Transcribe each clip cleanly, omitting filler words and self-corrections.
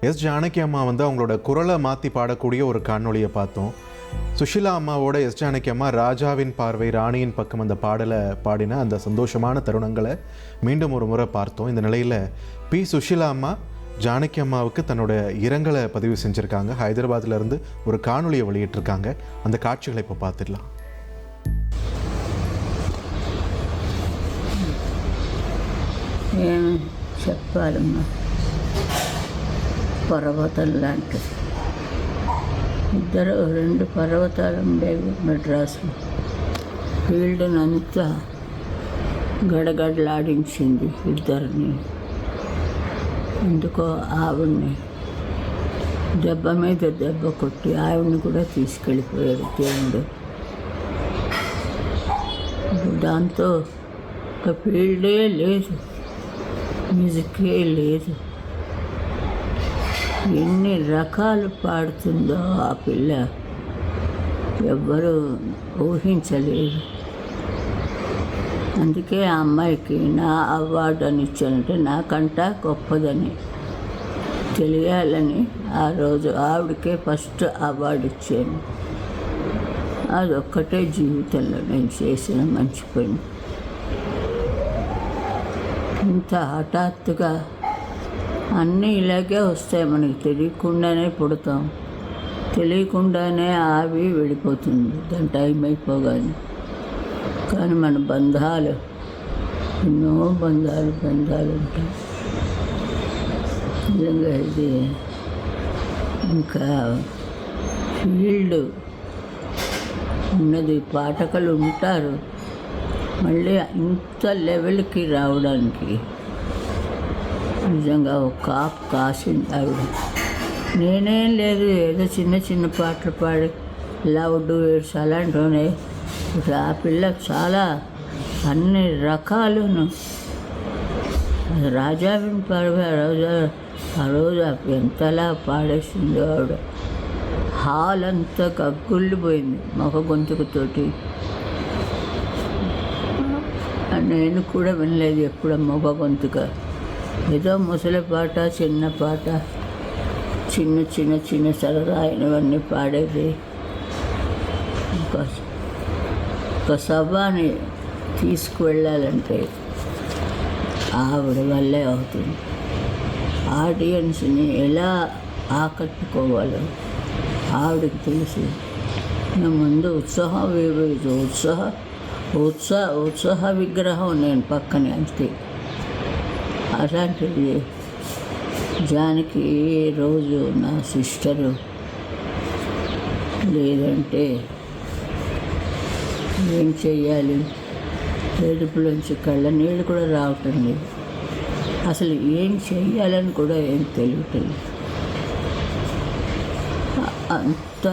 S Janaki அம்மா அவங்களோட குரலை மாற்றி பாடக்கூடிய ஒரு காணொலியை பார்த்தோம். சுஷீலா அம்மாவோட எஸ் ஜானகி அம்மா ராஜாவின் பார்வை ராணியின் பக்கம் அந்த பாடலை பாடின அந்த சந்தோஷமான தருணங்களை மீண்டும் ஒரு முறை பார்த்தோம். இந்த நிலையில் பி சுஷீலா அம்மா ஜானகி அம்மாவுக்கு தன்னோட இரங்கலை பதிவு செஞ்சுருக்காங்க. ஹைதராபாத்லேருந்து ஒரு காணொலியை வெளியிட்டிருக்காங்க. அந்த காட்சிகளை இப்போ பார்த்துடலாம். చెప్పాలమ్మా, పర్వతం లాంటిది. రెండు పర్వతాలు ఉండేవి మెడ్రాస్లో. ఫీల్డ్నంతా గడగడలాడించింది ఇద్దరిని. ఎందుకో ఆవిడ్ని దెబ్బ మీద దెబ్బ కొట్టి ఆవిడ్ని కూడా తీసుకెళ్ళిపోయాడు దేవుడు. దాంతో ఒక ఫీల్డే లేదు, మ్యూజికే లేదు. ఎన్ని రకాలు పాడుతుందో ఆ పిల్ల ఎవ్వరూ ఊహించలేదు. అందుకే ఆ అమ్మాయికి నా అవార్డు అని ఇచ్చానంటే నాకంట గొప్పదని తెలియాలని ఆ రోజు ఆవిడకే ఫస్ట్ అవార్డు ఇచ్చాను. అదొక్కటే జీవితంలో నేను చేసిన మంచి పని. ఇంత హఠాత్తుగా అన్నీ ఇలాగే వస్తాయి, మనకి తెలియకుండానే పుడతాం, తెలియకుండానే ఆవి వెళ్ళిపోతుంది దాని టైం అయిపోగానే. కానీ మన బంధాలు ఎన్నో బంధాలు ఉంటాయి. నిజంగా ఇది ఇంకా ఫీల్డ్ ఉన్నది, పాఠకులు ఉంటారు. మళ్ళీ ఇంత లెవెల్కి రావడానికి నిజంగా ఒక కాపు కాసింది ఆవిడ. నేనేం లేదు, ఏదో చిన్న చిన్న పాటలు పాడి లౌడ్ వేడ్స్ అలాంటివనే. ఆ పిల్ల చాలా అన్ని రకాలును రాజావిని పాడి ఆ రోజు ఎంతలా పాడేసిందో ఆవిడ. హాల్ అంతా గగ్గుల్లిపోయింది మగ గొంతుకుతోటి. నేను కూడా వినలేదు ఎప్పుడు మగ గొంతుగా. ఏదో ముసలి పాట, చిన్న పాట, చిన్న చిన్న చిన్న సరదా అయినవన్నీ పాడేది. ఒక సభని తీసుకువెళ్ళాలంటే ఆవిడ వల్లే అవుతుంది. ఆడియన్స్ని ఎలా ఆకట్టుకోవాలో ఆవిడకి తెలుసు. ముందు ఉత్సాహ విగ్రహం నేను పక్కనే అంతే. అలాంటిది జానకి రోజు నా సిస్టరు లేదంటే ఏం చెయ్యాలి, ఏడుపులోంచి కళ్ళ నీళ్ళు కూడా రావటం లేదు. అసలు ఏం చెయ్యాలని కూడా ఏం తెలియటం. అంత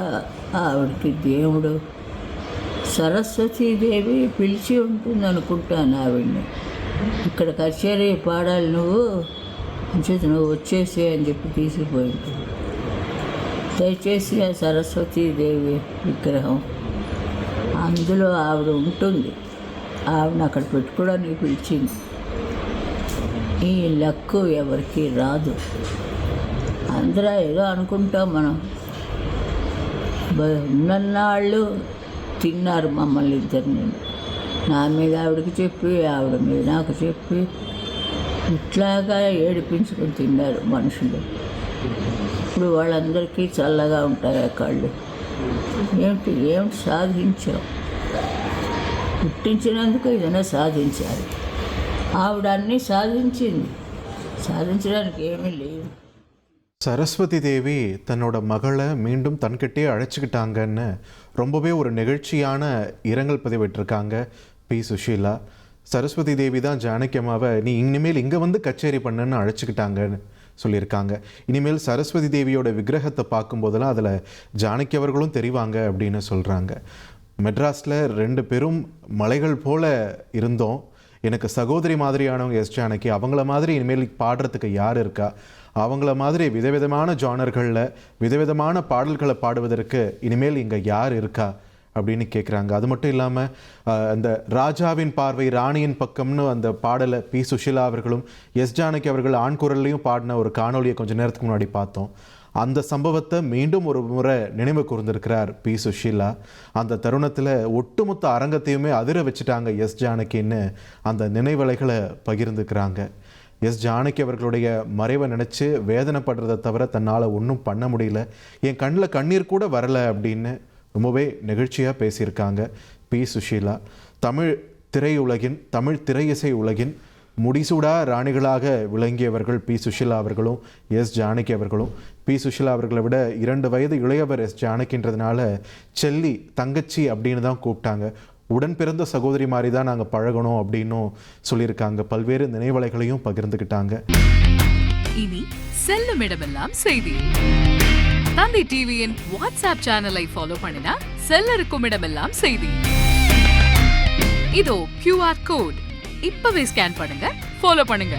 ఆవిడకి దేవుడు సరస్వతీదేవి పిలిచి ఉంటుంది అనుకుంటాను ఆవిడ్ని. ఇక్కడ కచేరీ పాడాలి నువ్వు వచ్చేసి అని చెప్పి తీసుకుపోయి ఉంటుంది. దయచేసి ఆ సరస్వతీదేవి విగ్రహం అందులో ఆవిడ ఉంటుంది. ఆవిడని అక్కడ పెట్టుకోవడానికి పిలిచింది. ఈ లక్కు ఎవరికి రాదు. అందరూ ఏదో అనుకుంటాం మనం. ఉన్నన్నాళ్ళు తిన్నారు మమ్మల్ని ఇద్దరిని. నా మీద ఆవిడకి చెప్పి, ఆవిడ మీద నాకు చెప్పి, ఇట్లాగా ఏడిపించుకొని తిన్నారు మనుషులు. ఇప్పుడు వాళ్ళందరికీ చల్లగా ఉంటాయి ఆ కళ్ళు. ఏమిటి సాధించాం? పుట్టించినందుకు ఏదైనా సాధించాలి. ఆవిడ అన్నీ సాధించింది, சாதிச்சడానికి ஏமி లేదు. சரஸ்வதி தேவி தன்னோட மகளை மீண்டும் தன்கிட்டே அழைச்சிக்கிட்டாங்கன்னு ரொம்பவே ஒரு நெகிழ்ச்சியான இரங்கல் பதிவிட்டிருக்காங்க பி சுஷீலா. சரஸ்வதி தேவி தான் ஜானகி அம்மாவை நீ இனிமேல் இங்கே வந்து கச்சேரி பண்ணுன்னு அழைச்சிக்கிட்டாங்கன்னு சொல்லியிருக்காங்க. இனிமேல் சரஸ்வதி தேவியோட விக்கிரகத்தை பார்க்கும்போதெல்லாம் அதில் ஜானகி அவர்களும் தெரிவாங்க அப்படின்னு சொல்கிறாங்க. மெட்ராஸில் 2 பெரும் மலைகள் போல் இருந்தோம். எனக்கு சகோதரி மாதிரியானவங்க எஸ் ஜானகி. அவங்கள மாதிரி இனிமேல் பாடுறதுக்கு யார் இருக்கா? அவங்கள மாதிரி விதவிதமான ஜானர்களில் விதவிதமான பாடல்களை பாடுவதற்கு இனிமேல் இங்கே யார் இருக்கா அப்படின்னு கேட்குறாங்க. அது மட்டும் இல்லாமல் அந்த ராஜாவின் பார்வை ராணியின் பக்கம்னு அந்த பாடலை பி சுஷீலா அவர்களும் எஸ் ஜானகி அவர்கள் ஆண் குரல்லையும் பாடின ஒரு காணொலியை கொஞ்சம் நேரத்துக்கு முன்னாடி பார்த்தோம். அந்த சம்பவத்தை மீண்டும் ஒரு முறை நினைவு கூர்ந்திருக்கிறார் பி சுஷீலா. அந்த தருணத்தில் ஒட்டுமொத்த அரங்கத்தையுமே அதிர வச்சுட்டாங்க எஸ் ஜானகின்னு அந்த நினைவலைகளை பகிர்ந்துக்கிறாங்க. எஸ் ஜானகி அவர்களுடைய மறைவை நினச்சி வேதனைப்படுறதை தவிர தன்னால் ஒன்றும் பண்ண முடியல, என் கண்ணில் கண்ணீர் கூட வரலை அப்படின்னு ரொம்பவே நெகிழ்ச்சியாக பேசியிருக்காங்க பி சுஷீலா. தமிழ் திரையுலகின் தமிழ் திரையிசை உலகின் முடிசூடா ராணிகளாக விளங்கியவர்கள் பி சுஷீலா அவர்களும் எஸ் ஜானகி அவர்களும். பி சுஷீலா அவர்களை விட 2 வயது இளையவர் எஸ் ஜானகின்றதுனால செல்லி தங்கச்சி அப்படின்னு தான் கூப்பிட்டாங்க. உடன் பிறந்த சகோதரி மாதிரி தான் நாங்கள் பழகணும் அப்படின்னும் சொல்லியிருக்காங்க. பல்வேறு நினைவலைகளையும் பகிர்ந்துக்கிட்டாங்க. இனி செல்லும் இடமெல்லாம் செய்தி. தந்தி டிவியின் வாட்ஸ்அப் சேனலை ஃபாலோ பண்ணினா செல்ல இருக்கும் இடமெல்லாம் செய்தி. இதோ QR கோட் இப்பவே ஸ்கேன் பண்ணுங்க, ஃபாலோ பண்ணுங்க.